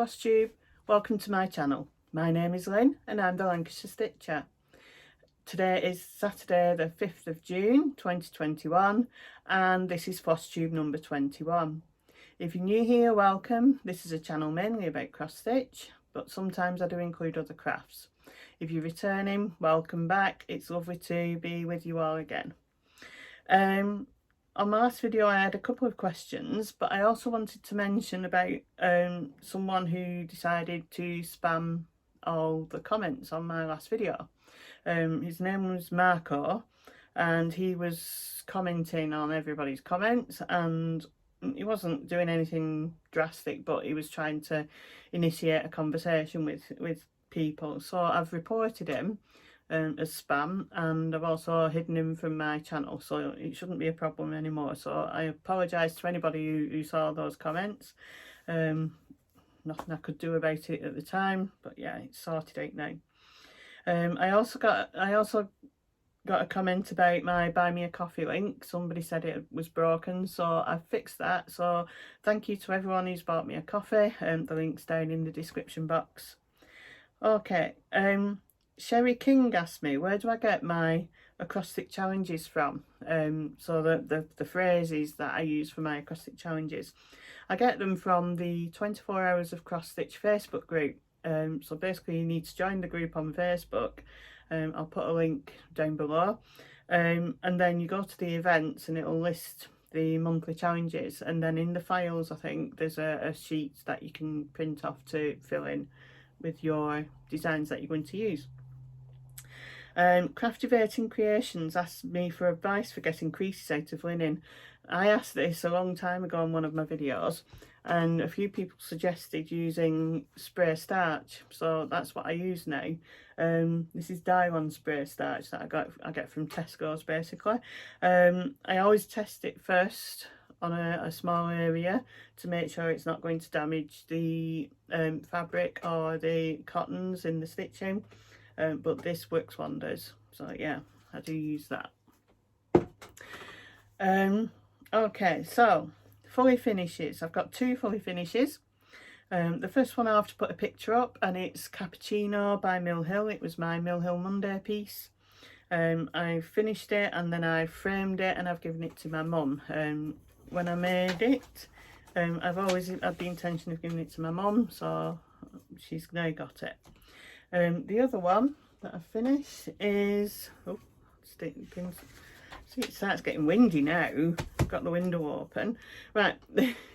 Flosstube, welcome to my channel. My name is Lynn and I'm the Lancashire Stitcher. Today is Saturday the 5th of June 2021 and this is Flosstube number 21. If you're new here, welcome. This is a channel mainly about cross stitch, but sometimes I do include other crafts. If you're returning, welcome back. It's lovely to be with you all again. On my last video I had a couple of questions, but I also wanted to mention about someone who decided to spam all the comments on my last video. His name was Marco and he was commenting on everybody's comments, and he wasn't doing anything drastic, but he was trying to initiate a conversation with people. So I've reported him as spam, and I've also hidden him from my channel, so it shouldn't be a problem anymore. So I apologise to anybody who saw those comments. Nothing I could do about it at the time, but yeah, it's sorted out now. I also got a comment about my buy me a coffee link. Somebody said it was broken, so I fixed that. So thank you to everyone who's bought me a coffee. The link's down in the description box. Okay, Sherry King asked me, where do I get my acrostic challenges from? So the phrases that I use for my acrostic challenges, I get them from the 24 Hours of Cross Stitch Facebook group. So basically you need to join the group on Facebook. I'll put a link down below, and then you go to the events and it'll list the monthly challenges, and then in the files I think there's a sheet that you can print off to fill in with your designs that you're going to use. Craftivating Creations asked me for advice for getting creases out of linen. I asked this a long time ago in one of my videos, and a few people suggested using spray starch, so that's what I use now. This is Dylon spray starch that I get from Tesco's basically. I always test it first on a small area to make sure it's not going to damage the fabric or the cottons in the stitching. But this works wonders, so yeah, I do use that. Okay, so fully finishes. I've got two fully finishes. The first one I have to put a picture up, and it's Cappuccino by Mill Hill. It was my Mill Hill Monday piece. I finished it and then I framed it and I've given it to my mum. When I made it, I've always had the intention of giving it to my mum, so she's now got it. The other one that I finished is, oh, pins. See, it starts getting windy now. I've got the window open. Right,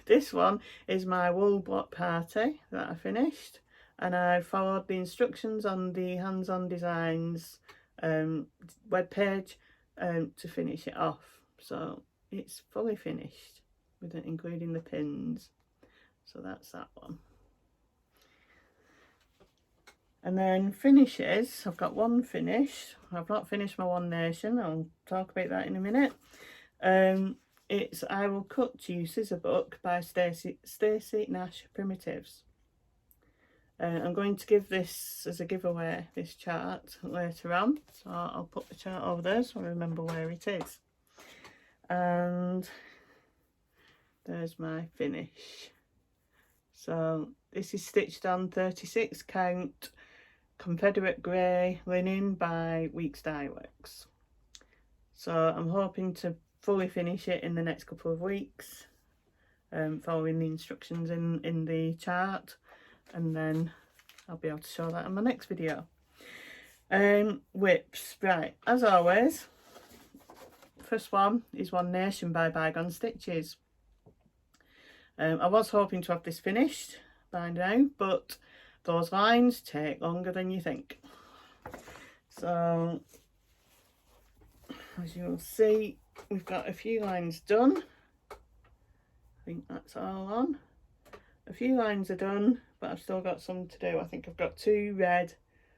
this one is my wool block party that I finished, and I followed the instructions on the Hands-On Designs webpage to finish it off. So it's fully finished, with it including the pins. So that's that one. And then finishes, I've got one finished. I've not finished my One Nation, I'll talk about that in a minute. It's I Will Cut You Scissor Book by Stacey Nash Primitives. I'm going to give this as a giveaway, this chart, later on. So I'll put the chart over there so I remember where it is. And there's my finish. So this is stitched on 36 count Confederate grey linen by Weeks Dye Works. So I'm hoping to fully finish it in the next couple of weeks, following the instructions in the chart, and then I'll be able to show that in my next video. Whips, right, as always, first one is One Nation by Bygone Stitches. I was hoping to have this finished by now, but those lines take longer than you think. So as you will see, we've got a few lines done. I think that's all on. A few lines are done, but I've still got some to do. I think I've got 2 red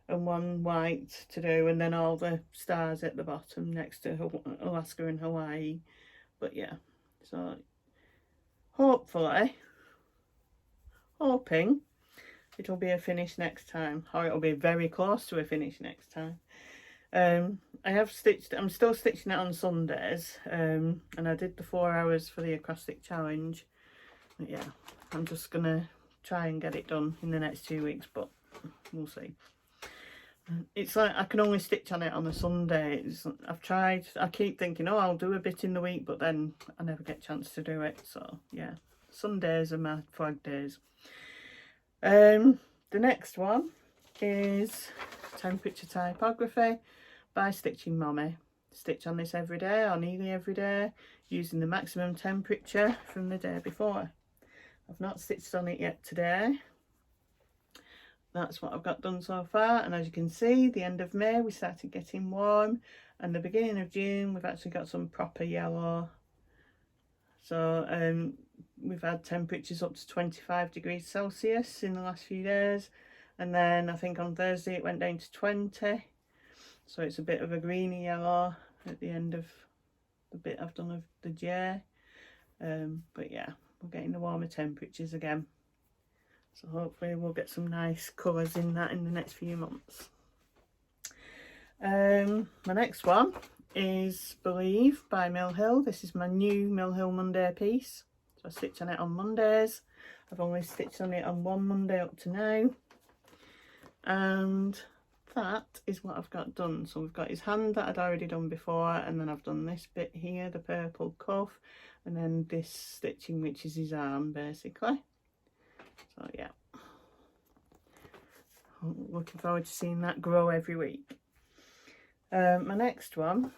and 1 white to do, and then all the stars at the bottom next to Alaska and Hawaii. But yeah, so hopefully, hoping it'll be a finish next time, or it'll be very close to a finish next time. I'm still stitching it on Sundays, and I did the 4 hours for the acrostic challenge. But yeah, I'm just gonna try and get it done in the next 2 weeks, but we'll see. It's like I can only stitch on it on a Sunday. I've tried, I keep thinking, oh, I'll do a bit in the week, but then I never get a chance to do it. So yeah, Sundays are my flag days. The next one is temperature typography by Stitching Mommy. Stitch on this every day or nearly every day using the maximum temperature from the day before. I've not stitched on it yet today. That's what I've got done so far, and as you can see, the end of May we started getting warm, and the beginning of June we've actually got some proper yellow. So we've had temperatures up to 25 degrees Celsius in the last few days, and then I think on Thursday it went down to 20, so it's a bit of a greeny yellow at the end of the bit I've done of the J. But yeah, we're getting the warmer temperatures again. So hopefully we'll get some nice colours in that in the next few months. My next one is Believe by Mill Hill. This is my new Mill Hill Monday piece. So I stitch on it on Mondays. I've only stitched on it on one Monday up to now. And that is what I've got done. So we've got his hand that I'd already done before, and then I've done this bit here, the purple cuff, and then this stitching which is his arm basically. So yeah, I'm looking forward to seeing that grow every week. My next one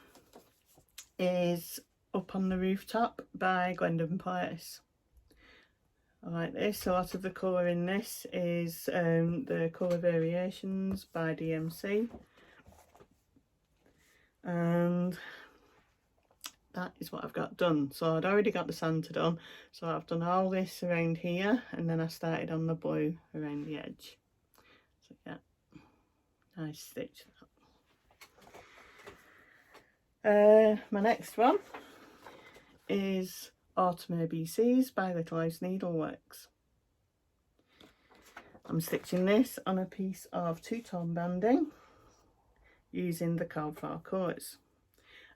is Up on the Rooftop by Glendon Place. I like this. A lot of the colour in this is the Colour Variations by DMC, and that is what I've got done. So I'd already got the Santa done, so I've done all this around here, and then I started on the blue around the edge. So yeah, nice stitch. My next one is Autumn ABCs by Little House Needleworks. I'm stitching this on a piece of two-tone banding using the Call for colours.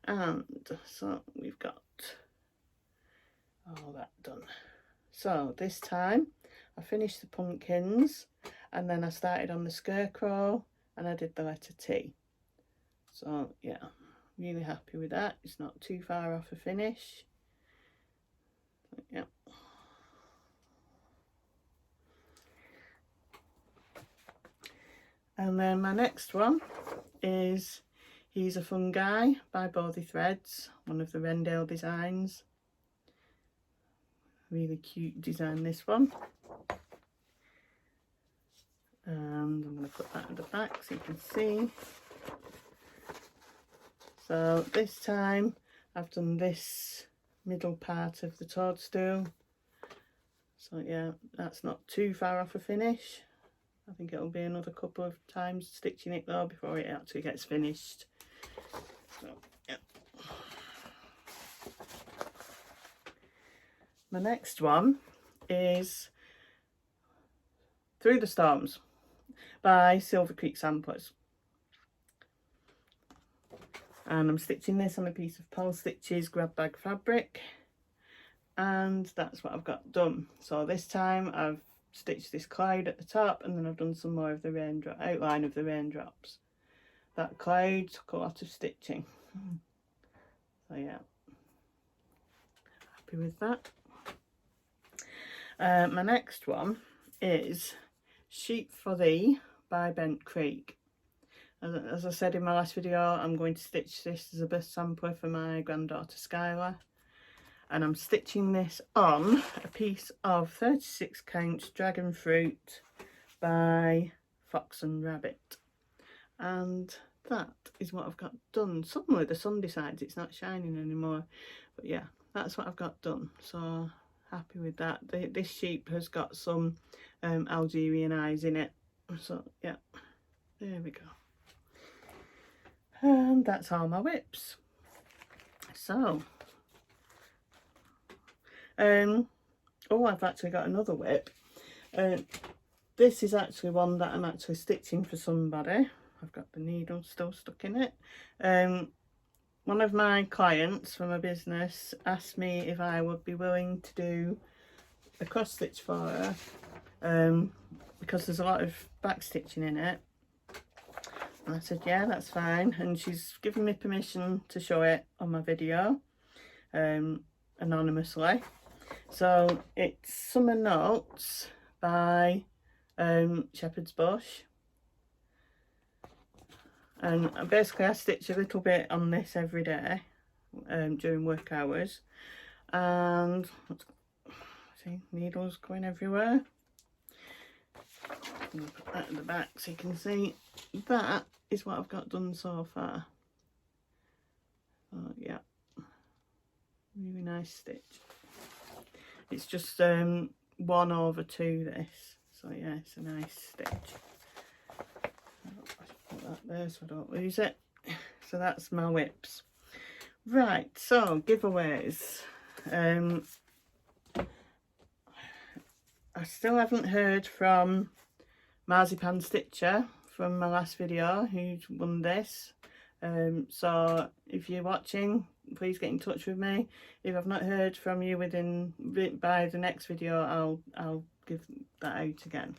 And so we've got all that done. So this time I finished the pumpkins, and then I started on the scarecrow and I did the letter T. So yeah, really happy with that. It's not too far off a finish. So, yeah. And then my next one is He's a Fun Guy by Bothy Threads, one of the Rendale designs. Really cute design, this one. And I'm going to put that at the back so you can see. So this time I've done this middle part of the toadstool. So yeah, that's not too far off a finish. I think it'll be another couple of times stitching it though before it actually gets finished. So yeah. My next one is Through the Storms by Silver Creek Samplers. And I'm stitching this on a piece of Pole Stitches grab bag fabric, and that's what I've got done. So this time I've stitched this cloud at the top, and then I've done some more of the raindrop outline of the raindrops. That cloud took a lot of stitching. So yeah, happy with that. My next one is Sheep for Thee by Bent Creek. As I said in my last video, I'm going to stitch this as a birth sampler for my granddaughter Skylar, and I'm stitching this on a piece of 36 count Dragon Fruit by Fox and Rabbit, and that is what I've got done. Suddenly the sun decides it's not shining anymore, but yeah, that's what I've got done. So happy with that. This sheep has got some Algerian eyes in it, so yeah, there we go. And that's all my whips. So oh, I've actually got another whip. This is actually one that I'm actually stitching for somebody. I've got the needle still stuck in it. One of my clients from a business asked me if I would be willing to do a cross stitch for her because there's a lot of back stitching in it. And I said, yeah, that's fine. And she's given me permission to show it on my video, anonymously. So it's Summer Notes by Shepherd's Bush. And basically I stitch a little bit on this every day during work hours. And see, needles going everywhere. I'm going to put that in the back so you can see. That is what I've got done so far. Oh yeah, really nice stitch. It's just 1/2 this, so yeah, it's a nice stitch. I'll put that there so I don't lose it. So that's my whips. Right, so giveaways. I still haven't heard from Marzipan Stitcher from my last video who won this. So if you're watching, please get in touch with me. If I've not heard from you by the next video, I'll give that out again.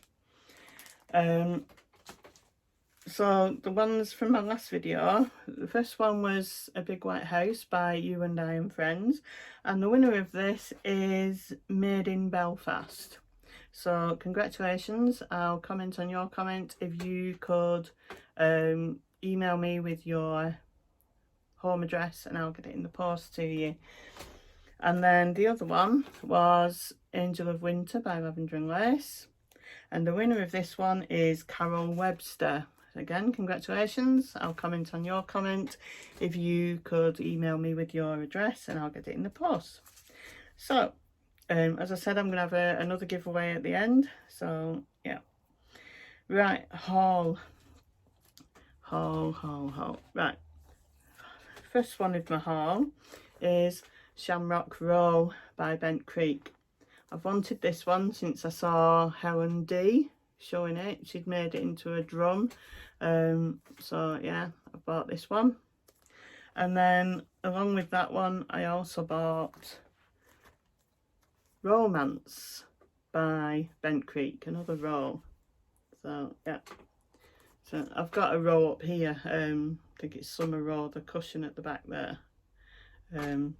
So the ones from my last video, the first one was A Big White House by You and I and Friends, and the winner of this is Made in Belfast. So congratulations. I'll comment on your comment. If you could email me with your home address and I'll get it in the post to you. And then the other one was Angel of Winter by Lavender and Lace, and the winner of this one is Carol Webster. Again, congratulations. I'll comment on your comment. If you could email me with your address and I'll get it in the post. So as I said, I'm going to have another giveaway at the end. So yeah, right, haul. Right, first one of my haul is Shamrock Roll by Bent Creek. I've wanted this one since I saw Helen D showing it. She'd made it into a drum, so yeah, I bought this one. And then along with that one I also bought Romance by Bent Creek, another roll. So yeah, so I've got a row up here. I think it's Summer Row, the cushion at the back there. I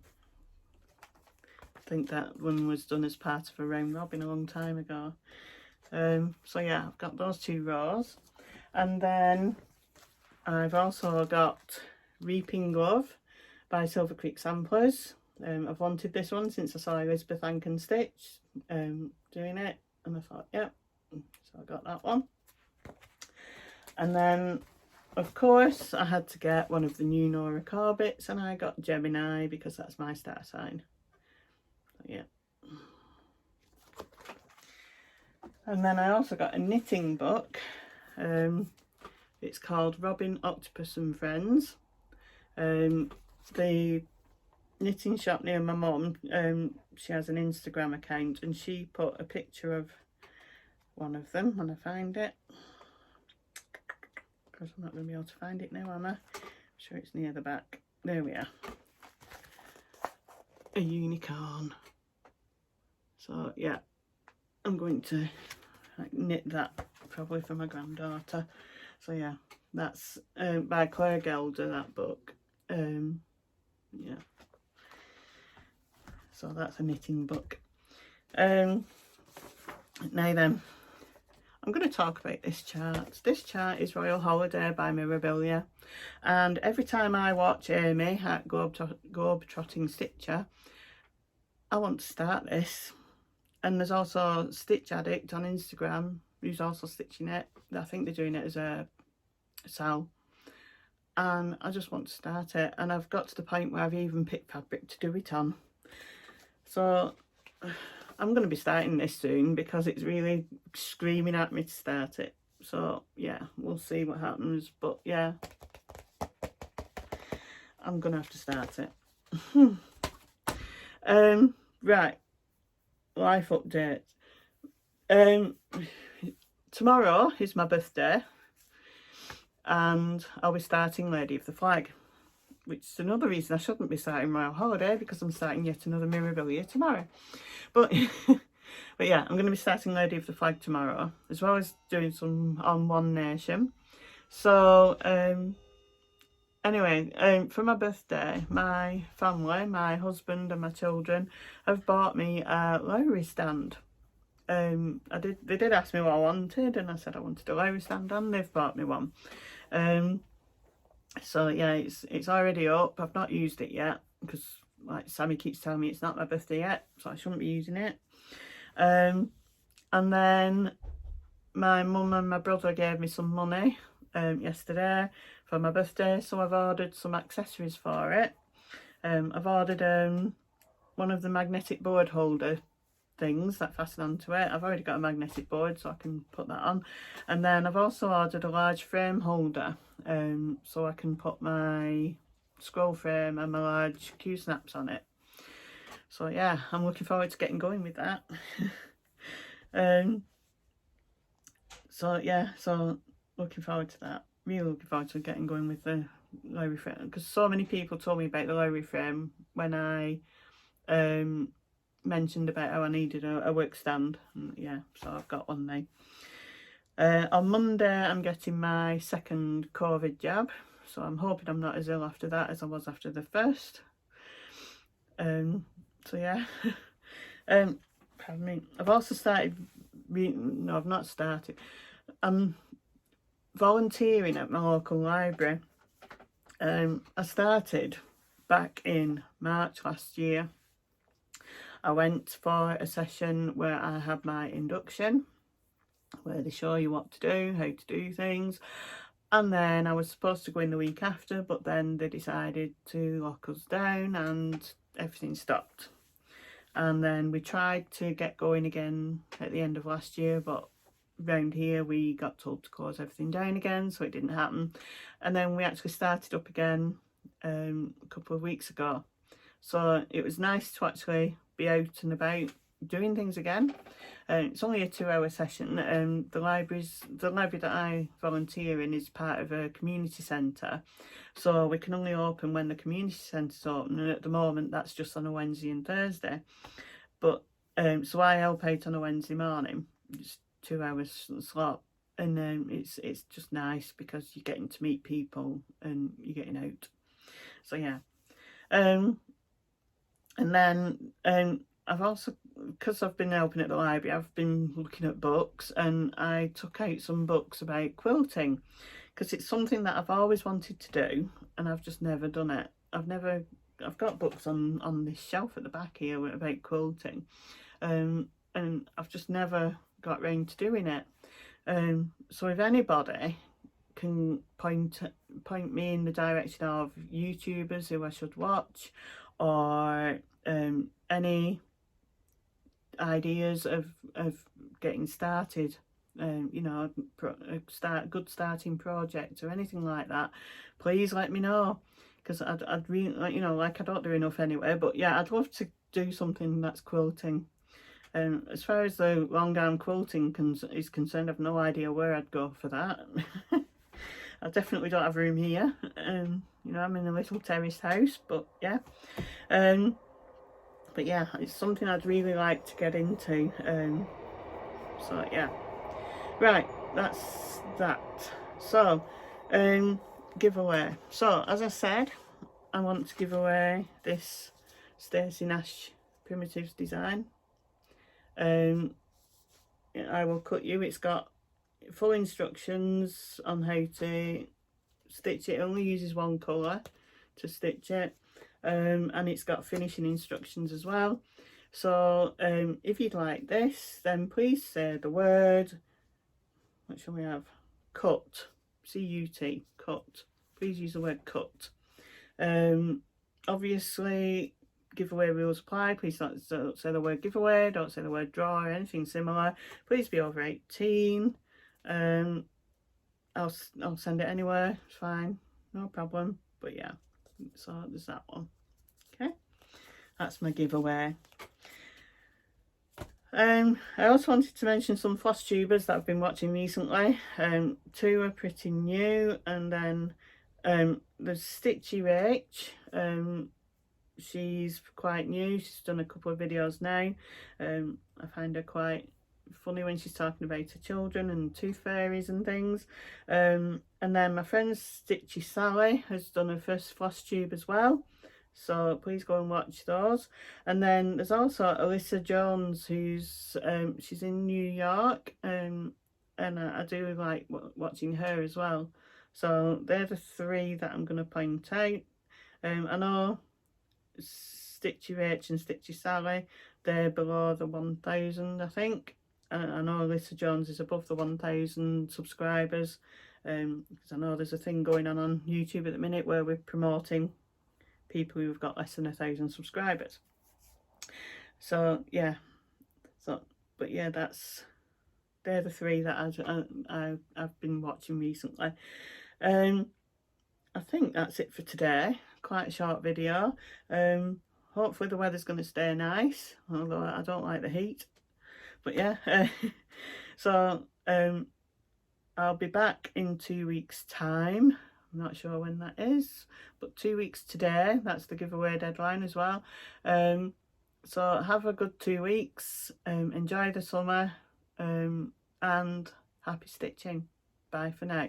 think that one was done as part of a round robin a long time ago. So yeah, I've got those 2 rows, and then I've also got Reaping Glove by Silver Creek Samplers. I've wanted this one since I saw Elizabeth Anken Stitch doing it, and I thought, yeah, so I got that one. And then of course I had to get one of the new Nora Corbetts, and I got Gemini because that's my star sign. So yeah. And then I also got a knitting book. It's called Robin, Octopus and Friends. The knitting shop near my mum, she has an Instagram account, and she put a picture of one of them when I find it, because I'm not going to be able to find it now, am I? I'm sure it's near the back. There we are. A unicorn. So yeah, I'm going to knit that probably for my granddaughter. So yeah, that's by Claire Gelder, that book. Yeah, so that's a knitting book. Now then, I'm going to talk about this chart. This chart is Royal Holiday by Mirabilia, and every time I watch Amy at Globetrotting Stitcher, I want to start this. And there's also Stitch Addict on Instagram who's also stitching it. I think they're doing it as a SAL, and I just want to start it, and I've got to the point where I've even picked fabric to do it on. So I'm going to be starting this soon because it's really screaming at me to start it. So yeah, we'll see what happens, but yeah, I'm going to have to start it. Right, life update. Tomorrow is my birthday, and I'll be starting Lady of the Flag, which is another reason I shouldn't be starting Royal Holiday, because I'm starting yet another Mirabilia tomorrow. But But yeah, I'm going to be starting Lady of the Flag tomorrow, as well as doing some on One Nation. So anyway, for my birthday, my family, my husband and my children have bought me a lorry stand. They did ask me what I wanted, and I said I wanted a lorry stand, and they've bought me one. So yeah, it's already up. I've not used it yet because, like, Sammy keeps telling me it's not my birthday yet, so I shouldn't be using it. And then my mum and my brother gave me some money yesterday for my birthday, so I've ordered some accessories for it. I've ordered one of the magnetic board holder things that fasten onto it. I've already got a magnetic board, so I can put that on. And then I've also ordered a large frame holder, so I can put my scroll frame and my large Q snaps on it. So yeah, I'm looking forward to getting going with that. So yeah, so looking forward to that. Really looking forward to getting going with the lorry frame, because so many people told me about the lorry frame when I mentioned about how I needed a work stand. Yeah, so I've got one now. On Monday I'm getting my second COVID jab, so I'm hoping I'm not as ill after that as I was after the first. So yeah. Pardon me. I've also started no, I've not started. I'm volunteering at my local library. I started back in March last year. I went for a session where I had my induction, where they show you what to do, how to do things, and then I was supposed to go in the week after, but then they decided to lock us down and everything stopped. And then we tried to get going again at the end of last year, but round here we got told to close everything down again, so it didn't happen. And then we actually started up again a couple of weeks ago, so it was nice to actually be out and about doing things again. It's only a 2-hour session. The library that I volunteer in is part of a community centre, so we can only open when the community centre's open, and at the moment that's just on a Wednesday and Thursday. But so I help out on a Wednesday morning. It's 2 hours slot, and it's just nice because you're getting to meet people and you're getting out. So yeah. And then I've also, because I've been helping at the library, I've been looking at books, and I took out some books about quilting, because it's something that I've always wanted to do and I've just never done it. I've got books on this shelf at the back here about quilting, and I've just never got round to doing it. So if anybody can point me in the direction of YouTubers who I should watch, or any ideas of getting started, you know, a good starting project or anything like that, please let me know, because I'd really, you know, like, I don't do enough anyway, but yeah, I'd love to do something that's quilting. As far as the long arm quilting is concerned, I've no idea where I'd go for that. I definitely don't have room here. You know, I'm in a little terraced house, but yeah. But yeah, it's something I'd really like to get into. So yeah. Right, that's that. So, giveaway. So, as I said, I want to give away this Stacey Nash Primitives design. I will cut you. It's got full instructions on how to stitch it. It only uses one colour to stitch it, and it's got finishing instructions as well. So if you'd like this, then please say the word, what shall we have, cut, C-U-T, cut. Please use the word cut. Obviously, giveaway rules apply. Please don't say the word giveaway, don't say the word draw or anything similar. Please be over 18. I'll send it anywhere, it's fine, no problem. But yeah, so there's that one. Okay, that's my giveaway. I also wanted to mention some Flosstubers that I've been watching recently. 2 are pretty new, and then there's Stitchy Rach, she's quite new. She's done a couple of videos now. I find her quite funny when she's talking about her children and tooth fairies and things. And then my friend Stitchy Sally has done her first floss tube as well, so please go and watch those. And then there's also Alyssa Jones, who's she's in New York, and I do like watching her as well. So they're the three that I'm going to point out. I know Stitchy Rach and Stitchy Sally, they're below the 1,000, I think. I know Alyssa Jones is above the 1,000 subscribers, because I know there's a thing going on YouTube at the minute where we're promoting people who've got less than 1,000 subscribers. So yeah, but yeah, they're the three that I've been watching recently. I think that's it for today. Quite a short video. Hopefully the weather's going to stay nice, although I don't like the heat. But yeah, so I'll be back in 2 weeks' time. I'm not sure when that is, but 2 weeks today. That's the giveaway deadline as well. So have a good 2 weeks. Enjoy the summer, and happy stitching. Bye for now.